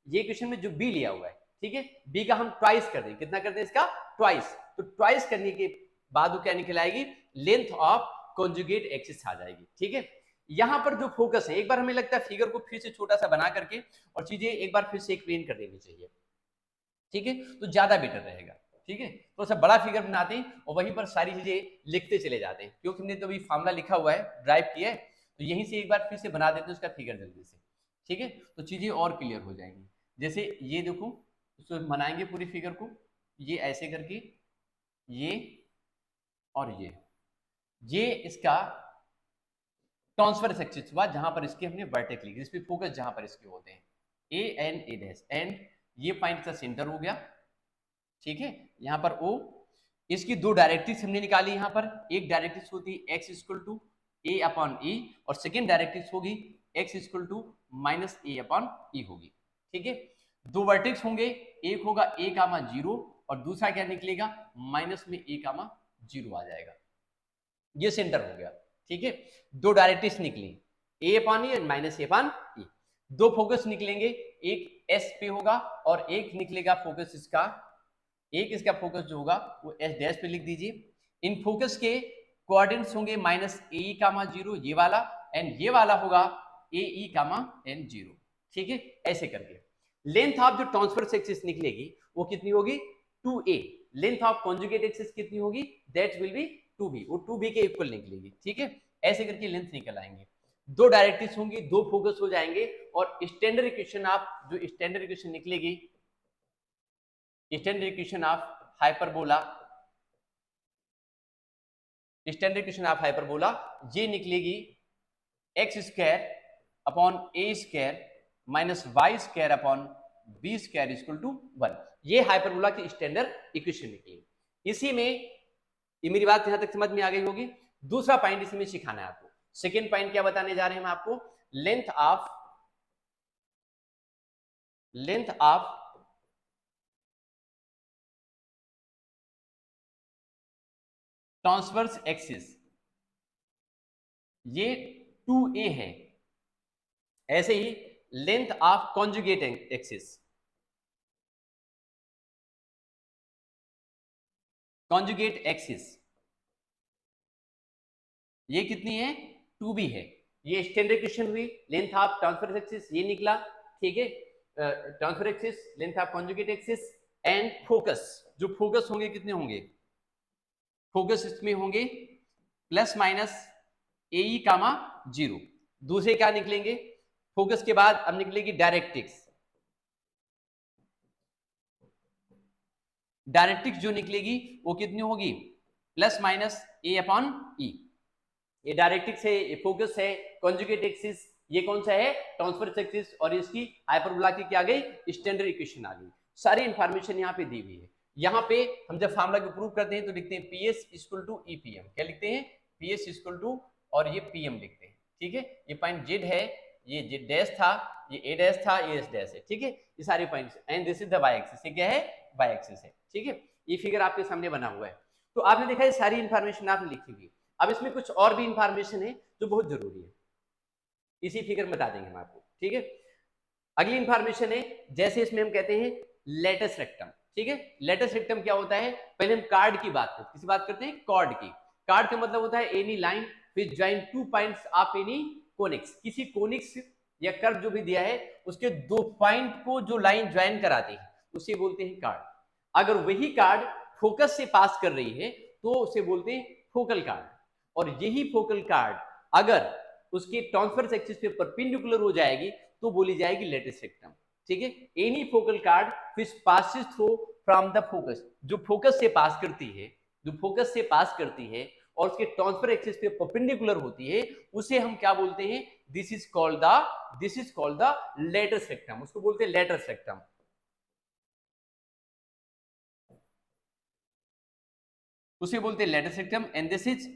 ये इक्वेशन में जो बी लिया हुआ है, ठीक है, बी का हम ट्वाइस कर दें, कितना कर दें इसका, ट्वाइस। तो ट्वाइस करने के बाद वो क्या निकल आएगी, लेंथ ऑफ कॉन्जुगेट एक्सिस आ जाएगी, ठीक है। यहां पर जो फोकस है, एक बार हमें लगता है फिगर को फिर से छोटा सा बना करके और चीजें एक बार फिर से एक्सप्लेन कर देनी चाहिए, ठीक है, तो ज्यादा बेटर रहेगा, ठीक है। तो सब बड़ा फिगर बनाते हैं और वहीं पर सारी चीजें लिखते चले जाते हैं, क्योंकि हमने तो अभी फार्मूला लिखा हुआ है, ड्राइव किया है, तो यहीं से एक बार फिर से बना देते हैं उसका फिगर जल्दी से, ठीक है, तो चीजें और क्लियर हो जाएंगी। जैसे ये देखो, उसको बनाएंगे पूरी फिगर को, ये ऐसे करके, ये और ये इसका ट्रांसफर एक्सिस हुआ, जहां पर इसके हमने वर्टेक्स लिखी, इस पे फोकस जहां पर इसके होते हैं, A and A dash, and ये पॉइंट का सेंटर हो गया, ठीक है। यहाँ पर O, इसकी दो डायरेक्ट्रिक्स हमने निकाली, यहाँ पर एक डायरेक्ट्रिक्स होती है x equal to A upon E, और सेकेंड डायरेक्ट्रिक्स होगी x equal to minus A upon E होगी, ठीक है। दो वर्टेक्स होंगे, एक होगा a कामा 0 और दूसरा क्या निकलेगा, माइनस में a कामा 0 आ जाएगा, ये सेंटर हो गया, ठीक है। दो डायरेक्ट्रिक्स निकली, a अपॉन ई और माइनस ए अपॉन ई। दो फोकस निकलेंगे, एक s पे होगा और एक निकलेगा फोकस इसका, एक इसका फोकस जो होगा वो एस डैश पे लिख दीजिए। इन फोकस के कोऑर्डिनेट्स होंगे माइनस ए कामा 0 ये वाला, एंड ये वाला होगा ए ई कामा एन 0, ठीक है। ऐसे करके लेंथ ऑफ जो ट्रांसवर्स एक्सिस निकलेगी वो कितनी होगी, 2a। Length of conjugate axis कितनी होगी, दैट विल बी 2b, वो 2b के इक्वल निकलेगी, ठीक है। ऐसे करके लेंथ निकल आएंगे, दो डायरेक्ट्रिक्स होंगी, दो फोकस हो जाएंगे, और स्टैंडर्ड इक्वेशन आप जो स्टैंडर्ड इक्वेशन निकलेगी, standard equation of hyperbola, standard equation of hyperbola ये निकलेगी x square upon A square minus Y square upon b square equal to 1। ये हाइपरबोला की स्टैंडर्ड इक्वेशन निकली। इसी में ये मेरी बात यहां तक समझ में आ गई होगी। दूसरा पॉइंट इसमें सिखाना है आपको, सेकेंड पॉइंट क्या बताने जा रहे हैं हम आपको, लेंथ ऑफ ट्रांसवर्स एक्सिस, ये 2a है। ऐसे ही length of conjugate axis, conjugate axis ये कितनी है, 2b है। ये स्टैंडर्ड इक्वेशन हुई, लेंथ ऑफ ट्रांसवर्स एक्सिस ये निकला, ठीक है। Transfer axis, length of conjugate axis, and focus, जो फोकस होंगे कितने होंगे, फोकस इसमें होंगे प्लस माइनस ए ई कामा 0। दूसरे क्या निकलेंगे, फोकस के बाद अब निकलेगी डायरेक्ट्रिक्स, डायरेक्ट्रिक्स जो निकलेगी वो कितनी होगी, प्लस माइनस ए अपॉन ई। ये डायरेक्ट्रिक्स है, ये फोकस है, कॉन्जुगेट एक्सिस ये कौन सा है, ट्रांसफर एक्सिस, और इसकी हाइपरबोला की क्या आ गई, स्टैंडर्ड इक्वेशन आ गई। सारी इंफॉर्मेशन यहाँ पे दी हुई है। यहाँ पे हम जब फार्मूला को प्रूव करते हैं तो लिखते हैं पीएस इक्वल टू ईपीएम, क्या लिखते हैं, पीएस इक्वल टू और ये पीएम लिखते हैं, ठीक है। ये पॉइंट जेड है, ये जेड डैश था, ये ए डैश था, ये एस डैश है, ठीक है। ये सारे points, and this is the y axis, ये क्या है, वाई एक्सिस है, ठीक है। ये फिगर आपके सामने बना हुआ है। तो आपने देखा ये सारी इंफॉर्मेशन आपने लिखी हुई। अब इसमें कुछ और भी इंफॉर्मेशन है जो बहुत जरूरी है, इसी फिगर में बता देंगे हम आपको, ठीक है। अगली इंफॉर्मेशन है, जैसे इसमें हम कहते हैं लेटस रेक्टम, ठीक है। लेटस रेक्टम क्या होता है, पहले हम कार्ड की बात करते हैं, किसी बात करते हैं कॉर्ड की। कार्ड का मतलब होता है any line which join two points of any conics, किसी कोनिक्स या कर्व जो भी दिया है उसके दो पॉइंट को जो लाइन ज्वाइन कराती है उसे बोलते हैं कार्ड। अगर वही कार्ड फोकस से पास कर रही है तो उसे बोलते हैं फोकल कार्ड, और यही फोकल कार्ड अगर उसके ट्रांसवर्स एक्सिस पे परपेंडिकुलर हो जाएगी तो बोली जाएगी लेटस रेक्टम, ठीक है। Any focal card which passes through from the focus, जो फोकस से पास करती है, जो फोकस से पास करती है और उसके ट्रांसफर एक्सिस पे परपेंडिकुलर होती है, उसे हम क्या बोलते हैं, this is called the latus rectum, उसको बोलते हैं लेटस रेक्टम। उसे बोलते हैं latus rectum, and this is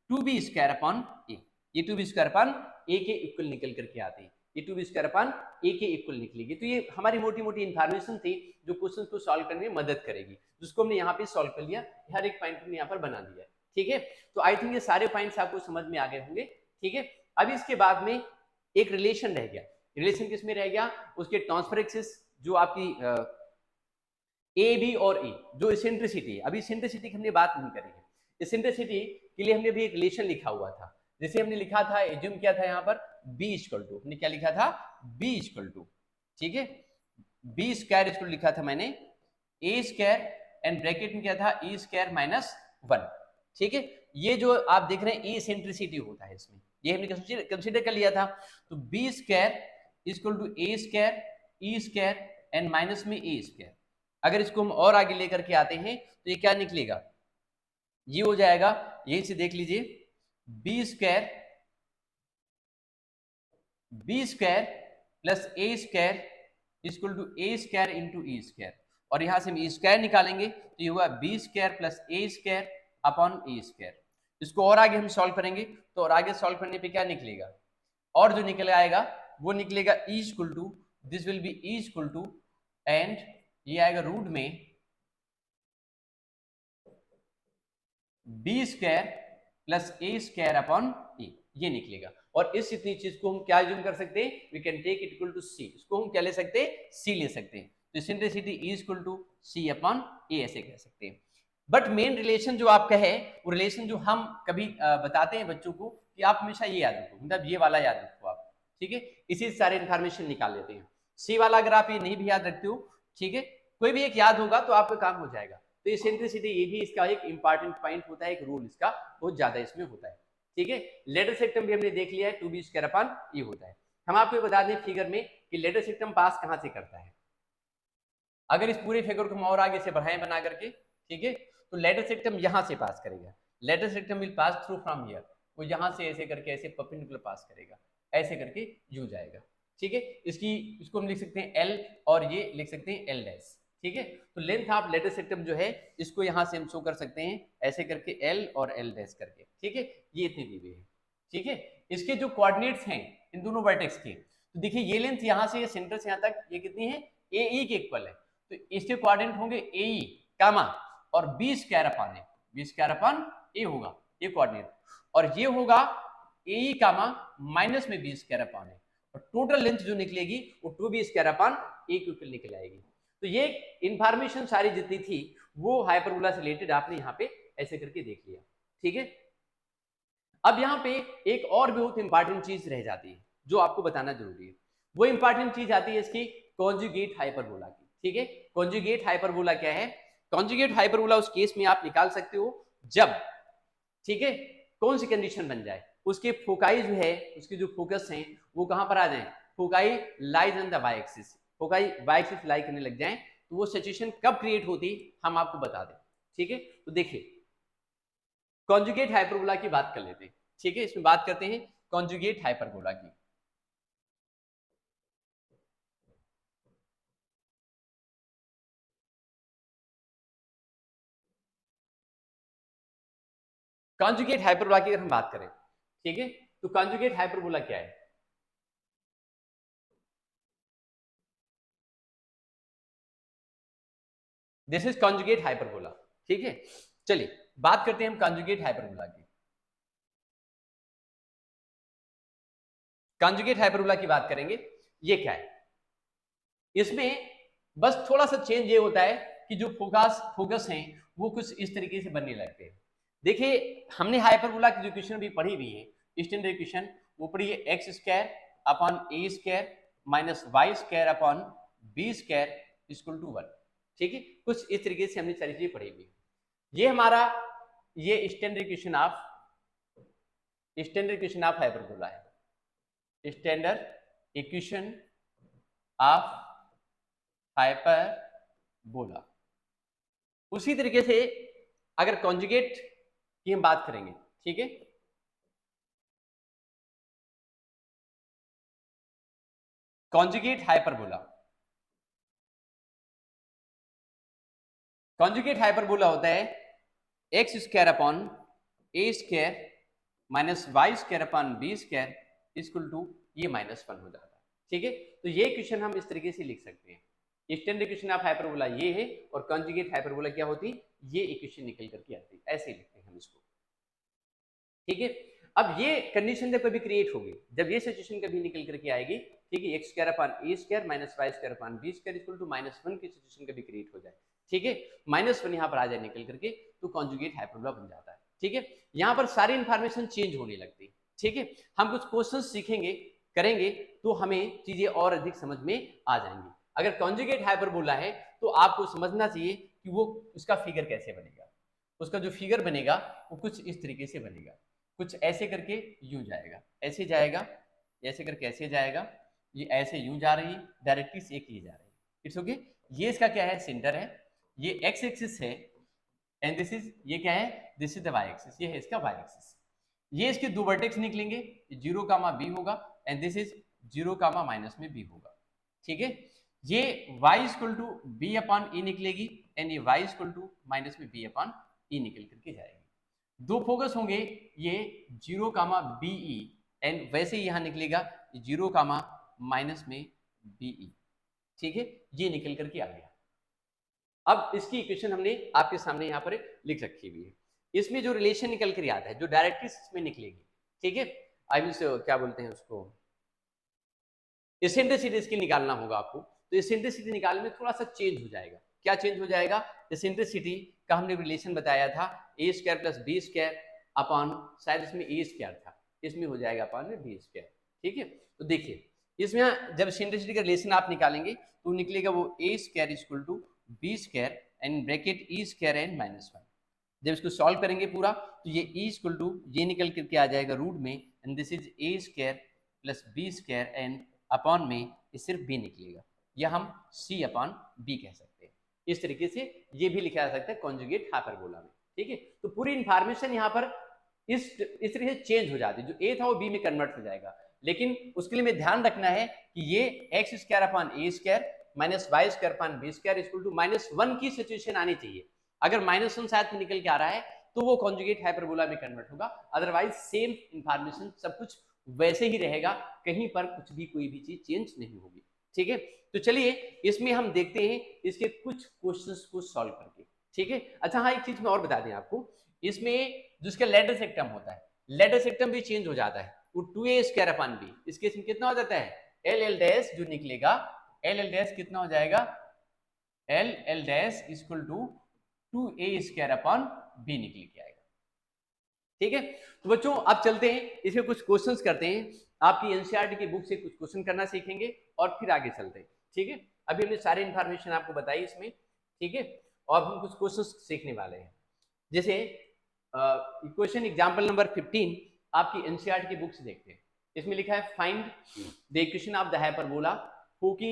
2b square upon ए। ये 2b² अपन a के इक्वल निकल करके आते हैं, ये 2b² अपन a के इक्वल निकलेगी। तो ये हमारी मोटी मोटी इंफॉर्मेशन थी जो क्वेश्चन को सॉल्व करने में मदद करेगी, जिसको हमने यहाँ पे सॉल्व कर लिया, हर एक पॉइंट हमने यहाँ पर बना दिया। ठीक है, तो आई थिंक ये सारे पॉइंट्स आपको समझ में आ गए होंगे। ठीक है, अब इसके बाद में एक रिलेशन रह गया। रिलेशन किसमें रह गया? उसके ट्रांसफर एक्सिस जो आपकी ए बी और ए, जो इसेंट्रिसिटी है, अभी इसेंट्रिसिटी की हमने बात नहीं करी है। इसेंट्रिसिटी के लिए हमने अभी एक रिलेशन लिखा हुआ था, जैसे हमने लिखा था, एज्यूम किया था यहाँ पर b इक्वल टू, हमने क्या लिखा था? b इक्वल टू, ठीक है, b स्क्वायर इक्वल लिखा था मैंने a स्क्वायर एंड ब्रैकेट में क्या था? e square minus 1। ठीक है, ये जो आप देख रहे हैं ई इसेंट्रिसिटी होता है इसमें, ये हमने कंसीडर कर लिया था। तो b square equal to a square e square and minus में a स्क्वायर। अगर इसको हम और आगे लेकर के आते हैं तो ये क्या निकलेगा? ये हो जाएगा, यहीं से देख लीजिए, b square plus A square equal to a square into e square, और यहां से हम ई स्क्वायर निकालेंगे तो ये होगा बी स्क्वायर प्लस ए स्क्वायर अपॉन ए स्क्वायर। इसको और आगे हम सॉल्व करेंगे तो और आगे सॉल्व करने पे क्या निकलेगा? और जो निकल आएगा वो निकलेगा e equal to, this will be e equal to, and ये आएगा रूट में बी स्क्वायर प्लस ए स्क्वायर अपॉन ए, ये निकलेगा। और इस इतनी चीज को हम क्या यूज कर सकते हैं? We can take it equal to C, इसको हम क्या ले सकते हैं? सी ले सकते हैं। तो eccentricity is equal to C upon A ऐसे कह सकते हैं। बट मेन रिलेशन जो आपका है वो रिलेशन जो हम कभी बताते हैं बच्चों को कि आप हमेशा ये याद रखो, मतलब ये वाला याद रखो आप। ठीक है, इसी से सारे इंफॉर्मेशन निकाल लेते हैं। सी वाला अगर आप ये नहीं भी याद रखते हो, ठीक है, कोई भी एक याद होगा तो आपका काम हो जाएगा। तो इसेंट्रिसिटी ये भी इसका एक इंपॉर्टेंट पॉइंट होता है, एक रूल इसका बहुत ज्यादा इसमें होता है। ठीक है, लेटर सेक्टम भी हमने देख लिया है, 2b स्क्वायर अपॉन ये होता है। हम आपको बता दें फिगर में कि लेटर सेक्टम पास कहां से करता है। अगर इस पूरे फिगर को हम और आगे से बढ़ाएं बना करके, ठीक है, तो लेटर सेक्टम यहां से पास करेगा। Letter सेक्टम will pass through from here, वो यहां से ऐसे करके ऐसे परपेंडिकुलर पास करेगा, ऐसे करके यूं जाएगा। ठीक है, इसको हम लिख सकते हैं एल और ये लिख सकते हैं एल डैश। ठीक है, तो लेंथ ऑफ लेटर सेक्टम जो है इसको यहां से हम शो कर सकते हैं ऐसे करके एल और एल डैश करके। ठीक है, ये इतनी दी हुई है। ठीक है, इसके जो कोऑर्डिनेट्स हैं इन दोनों वर्टेक्स के, तो देखिए ये लेंथ यहां से सेंटर से यहां तक ये कितनी है? ए ई के इक्वल है। तो इसके कोऑर्डिनेट होंगे ए ई कामा और बी स्क्वायर अपॉन ए, बी स्क्वायर अपॉन ए होगा ये कोऑर्डिनेट, और ये होगा ए ई कामा माइनस में बी स्क्वायर अपॉन ए, और टोटल लेंथ जो निकलेगी वो 2b स्क्वायर अपॉन ए के इक्वल निकल आएगी। तो ये इंफॉर्मेशन सारी जितनी थी वो हाइपरबोला से रिलेटेड आपने यहाँ पे ऐसे करके देख लिया। ठीक है, अब यहाँ पे एक और बहुत इंपॉर्टेंट चीज रह जाती है जो आपको बताना जरूरी है। वो इंपॉर्टेंट चीज आती है इसकी कॉन्जुगेट हाइपरबोला की। ठीक है, कॉन्जुगेट हाइपरबोला क्या है? कॉन्जुगेट हाइपरबोला उस केस में आप निकाल सकते हो जब, ठीक है, कौन सी कंडीशन बन जाए, उसके फोकाई जो है, उसके जो फोकस हैं वो कहां पर आ जाए? Foci lies on the y axis, foci y axis lie करने लग जाए, तो वो सिचुएशन कब क्रिएट होती हम आपको बता दें। ठीक है, तो देखिए कॉन्जुगेट हाइपरबोला की बात कर लेते हैं। ठीक है, इसमें बात करते हैं कॉन्जुगेट हाइपरबोला की। कॉन्जुगेट हाइपरबोला की अगर हम बात करें, ठीक है, तो कॉन्जुगेट हाइपरबोला क्या है? This is conjugate hyperbola. ठीक है, चलिए बात करते हैं हम कॉन्जुगेट हाइपरबोला की। कॉन्जुगेट हाइपरबोला की बात करेंगे, ये क्या है? इसमें बस थोड़ा सा चेंज ये होता है कि जो फोकस हैं वो कुछ इस तरीके से बनने लगते हैं। देखिए हमने हाइपरबोला की जो इक्वेशन भी पढ़ी हुई है, स्टैंडर्ड इक्वेशन, वो पढ़ी है x square upon A square minus Y square upon b square equal to 1। ठीक है, कुछ इस तरीके से हमने सारी चीजें पढ़ी हुई है। ये हमारा ये स्टैंडर्ड इक्वेशन ऑफ हाइपरबोला है, स्टैंडर्ड इक्वेशन ऑफ हाइपरबोला। उसी तरीके से अगर कॉन्जुगेट की हम बात करेंगे, ठीक है, कॉन्जुगेट हाइपरबोला, कॉन्जुगेट हाइपरबोला होता है x square upon A square minus Y square upon b square equal to ये -1 हो जाता है। ठीक है, तो ये इक्वेशन हम इस तरीके से लिख सकते हैं। स्टैंडर्ड इक्वेशन ऑफ हाइपरबोला ये है और कॉन्जुगेट हाइपरबोला क्या होती, ये इक्वेशन निकल करके आती, ऐसे लिखते हैं हम इसको। ठीक है, अब ये कंडीशन जब कभी क्रिएट होगी, जब ये सिचुएशन कभी निकल करके आएगी, ठीक है, x square upon A square minus Y square upon b square equal to -1 की सिचुएशन कभी क्रिएट हो जाए, ठीक है, -1 यहाँ पर आ जाए निकल करके, तो कॉन्जुगेट हाइपरबोला बन जाता है। ठीक है, यहाँ पर सारी इंफॉर्मेशन चेंज होने लगती है। ठीक है, हम कुछ क्वेश्चन सीखेंगे, करेंगे, तो हमें चीजें और अधिक समझ में आ जाएंगी। अगर कॉन्जुगेट हाइपरबोला है तो आपको समझना चाहिए कि वो उसका फिगर कैसे बनेगा। उसका जो फिगर बनेगा वो कुछ इस तरीके से बनेगा, कुछ ऐसे करके यूं जाएगा, ऐसे जाएगा, ऐसे करके ऐसे जाएगा, ये ऐसे यूं जा रही है, डायरेक्टली एक ही जा रही है। इट्स ओके, ये इसका क्या है, सेंटर है, ये एक्स एक्सिस है, एंड दिस इज, ये क्या है, this is the y axis, ये है इसका वाई एक्सिस। ये इसके दो वर्टेक्स निकलेंगे, 0 कामा बी होगा and this is 0 comma minus में बी होगा। ठीक है, ये y equal to B upon E निकलेगी एंड ये y इक्वल टू माइनस में बी अपॉन ई निकल करके जाएगी। दो फोकस होंगे, ये 0 कामा बी ई एंड वैसे ही यहां निकलेगा 0 कामा माइनस में बी ई। ठीक है, ये निकल करके आ गया। अब इसकी इक्वेशन हमने आपके सामने यहाँ पर लिख रखी हुई है। इसमें जो रिलेशन निकल कर आता है, जो डायरेक्टली इसमें निकलेगी, ठीक है, आई मीन क्या बोलते हैं उसको, इसेंट्रिसिटी इसकी निकालना होगा आपको। तो इसेंट्रिसिटी निकालने में थोड़ा सा चेंज हो जाएगा। क्या चेंज हो जाएगा, इसेंट्रिसिटी का हमने रिलेशन बताया था A square plus B square upon, शायद इसमें ए स्क्वायर था, इसमें हो जाएगा अपॉन में बी स्क्वायर। ठीक है, तो देखिए इसमें जब इसेंट्रिसिटी का रिलेशन आप निकालेंगे तो निकलेगा वो A square equal to B square and bracket E square and -1। जब इसको सॉल्व करेंगे पूरा तो ये ई इक्वल टू ये निकल करके आ जाएगा रूट में and this is a square plus B square and upon में ये सिर्फ बी निकलेगा, या हम सी अपॉन बी कह सकते हैं। इस तरीके से ये भी लिखा जा सकता है कॉन्जुगेट हाइपरबोला में। ठीक है, तो पूरी इंफॉर्मेशन यहाँ पर इस तरीके से चेंज हो जाती है, जो ए था वो बी में कन्वर्ट हो जाएगा। लेकिन उसके लिए में ध्यान रखना है कि ये x square upon A square minus Y square upon b square equal to -1 की सिचुएशन आनी चाहिए। अगर -1 साथ में निकल के आ रहा है तो वो कॉन्जुगेट हाइपरबोला में कन्वर्ट होगा, अदरवाइज सेम इंफॉर्मेशन सब कुछ वैसे ही रहेगा, कहीं पर कुछ भी कोई भी चीज चेंज नहीं होगी। ठीक है, तो चलिए इसमें हम देखते हैं इसके कुछ क्वेश्चंस को सॉल्व करके। ठीक है, अच्छा हाँ, एक चीज मैं और बता दें आपको, इसमें जिसका लेटर सेक्टम होता है, लेटर सेक्टम भी चेंज हो जाता है, वो 2a स्क्वायर अपॉन बी, इस केस में कितना हो जाता है, एल एल डैश जो निकलेगा, एल एल डैश कितना हो जाएगा, l l dash equal to 2a square upon b निकल के आएगा। ठीक है, तो बच्चों अब चलते हैं, इसमें कुछ क्वेश्चंस करते हैं, आपकी एनसीईआरटी की बुक से कुछ क्वेश्चन करना सीखेंगे और फिर आगे चलते हैं। ठीक है, अभी हमने सारी इंफॉर्मेशन आपको बताई इसमें। ठीक है, और हम कुछ क्वेश्चंस सीखने वाले हैं। जैसे क्वेश्चन एग्जांपल नंबर 15 आपकी एनसीईआरटी की बुक से देखते हैं। इसमें लिखा है find the equation of the hyperbola whose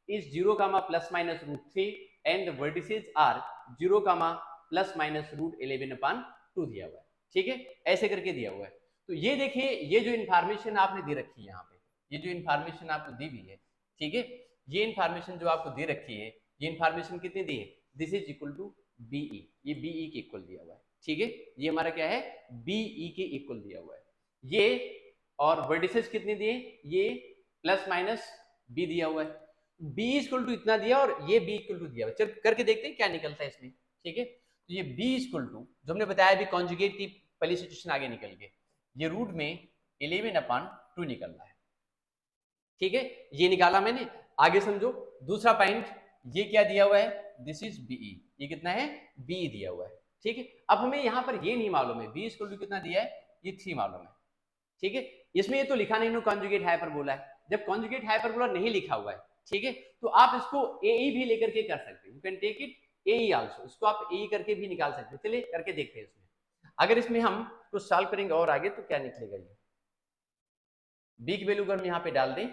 is 0, ±√3 and the vertices are 0, ±√11/2 दिया हुआ है। ठीक है, ऐसे करके दिया हुआ है। तो ये देखिए, ये जो इन्फॉर्मेशन आपने दे रखी है यहाँ पे, ये जो इन्फॉर्मेशन आपको दी हुई है, ठीक है, ये इन्फॉर्मेशन जो आपको दे रखी है, ये इन्फॉर्मेशन कितनी दी है, this is equal to b e, ये बीई के इक्वल दिया हुआ है। ठीक है, ये हमारा क्या है, बीई के इक्वल दिया हुआ है। ये और वर्टिसेस कितने दिए, ये प्लस माइनस बी दिया हुआ है, बी इक्वल टू इतना दिया और ये बी इक्वल टू दिया हुआ है। चल करके देखते हैं क्या निकलता है इसमें। ठीक है, तो ये बी इक्वल टू जो हमने बताया अभी कॉन्जुगेट की पहली सिचुएशन आगे निकल गई, ये रूट में 11/2 निकल रहा है। ठीक है, ये निकाला मैंने, आगे समझो। दूसरा पॉइंट, ये क्या दिया हुआ है, दिस इज बीई, ये कितना है, बी दिया हुआ है। ठीक है, अब हमें यहां पर ये नहीं मालूम है बी इक्वल टू कितना दिया है, ये 3 मालूम है। ठीक है, इसमें ये तो लिखा नहीं कॉन्जुगेट हाइपरबोला है, जब कॉन्जुगेट हाइपरबोला नहीं लिखा हुआ है, ठीक है, तो आप इसको एई भी लेकर के कर सकते हैं, you can take it a e also, इसको आप एई करके भी निकाल सकते हैं। चलिए करके देखते हैं इसमें। अगर इसमें हम कुछ सॉल्व करेंगे और आगे तो क्या निकलेगा, ये बी की वैल्यू अगर हम यहाँ पे डाल दें,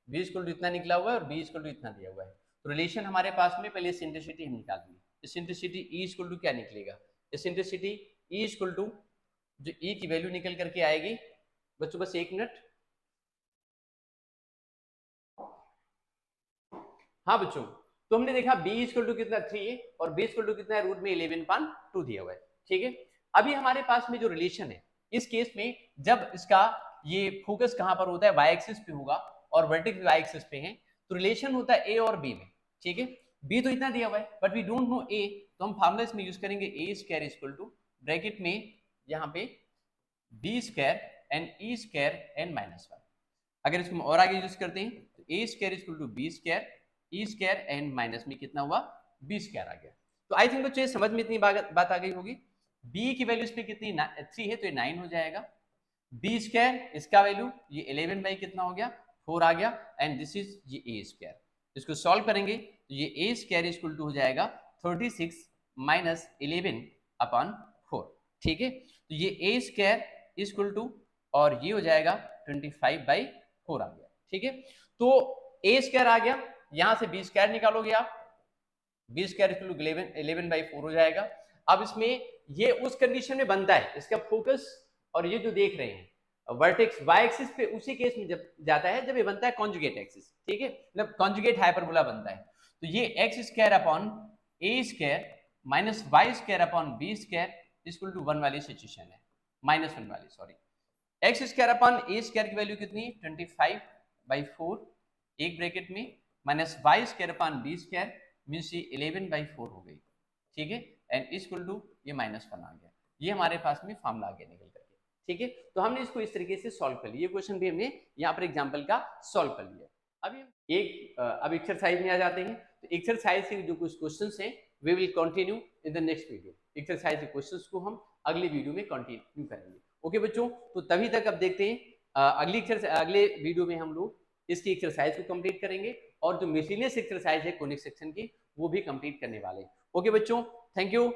बी इक्वल टू इतना निकला हुआ है और बी इक्वल टू इतना दिया हुआ है, तो रिलेशन हमारे पास में पहले इसेंट्रिसिटी हम निकाल देंगे। इसेंट्रिसिटी ई इक्वल टू क्या निकलेगा, इसेंट्रिसिटी ई इक्वल टू जो ई की वैल्यू निकल करके आएगी, बच्चों बस एक मिनट, हाँ बच्चों, तो हमने देखा b इक्वल टू कितना 3 है और b इक्वल टू कितना है, रूट में 11/2 दिया हुआ है। ठीक है, अभी हमारे पास में जो रिलेशन है, इस केस में जब इसका ये फोकस कहां पर होता है, वाई एक्सिस पे होगा और वर्टेक्स वाई एक्सिस पे है, तो रिलेशन होता है ए और बी में, ठीक है। बी तो इतना दिया हुआ है but we don't know a, तो हम फार्मूला इसमें यूज करेंगे a square equal to bracket में यहाँ पे b square and e square and -1। अगर इसको हम और आगे यूज करते हैं तो A square equal to B square, E square and minus में कितना हुआ, बी स्क्वायर आ गया। तो आई थिंक बच्चों समझ में इतनी बात आ गई होगी। बी की वैल्यू इस पे कितनी 3 है तो ये 9 हो जाएगा। बी स्क्वायर इसका वैल्यू ये 11 बाई कितना हो गया, 4 आ गया, एंड दिस इज ये ए स्क्वायर। इसको सॉल्व करेंगे तो ये ए स्क्वायर इक्वल टू हो जाएगा 36 माइनस 11 अपॉन 4, ठीक है। तो ये ए स्क्वायर इक्वल टू और ये हो जाएगा 25 बाई 4 आ गया, ठीक है। तो ए स्क्वायर आ गया, यहां से बी स्क्वायर निकालोगे आप, b square equal to 11 by 4 हो जाएगा। अब इसमें ये उस कंडीशन में बनता है, इसका फोकस और ये जो देख रहे हैं वर्टेक्स वाई एक्सिस पे उसी केस में जब जाता है जब ये बनता है कॉन्जुगेट एक्सिस, ठीक है, मतलब कॉन्जुगेट हाइपरबोला बनता है। तो ये x square upon A square minus Y square upon b square equal to 1 वाली सिचुएशन है, -1 वाली, सॉरी। एक्स स्क्वायर अपॉन ए स्क्वायर की वैल्यू कितनी, 25 बाई 4 एक ब्रैकेट में, minus Y square upon b square means ये 11 बाई 4 हो गई, ठीक है, एंड इक्वल टू ये -1 आ गया। ये हमारे पास में फॉर्मूला आ गया निकल करके, ठीक है। तो हमने इसको इस तरीके से सॉल्व कर लिया, ये क्वेश्चन भी हमने यहाँ पर एग्जाम्पल का सॉल्व कर लिया। अभी अब एक्सरसाइज में आ जाते हैं। तो एक्सरसाइज के जो कुछ क्वेश्चंस हैं we will continue in the next video. Exercise के क्वेश्चंस को हम अगले वीडियो में कंटिन्यू करेंगे। ओके बच्चों, तो तभी तक अब देखते हैं अगले वीडियो में हम लोग इसकी एक्सरसाइज को कंप्लीट करेंगे और जो मिसलेनियस एक्सरसाइज है कोनिक सेक्शन की वो भी कंप्लीट करने वाले हैं। ओके बच्चों, थैंक यू।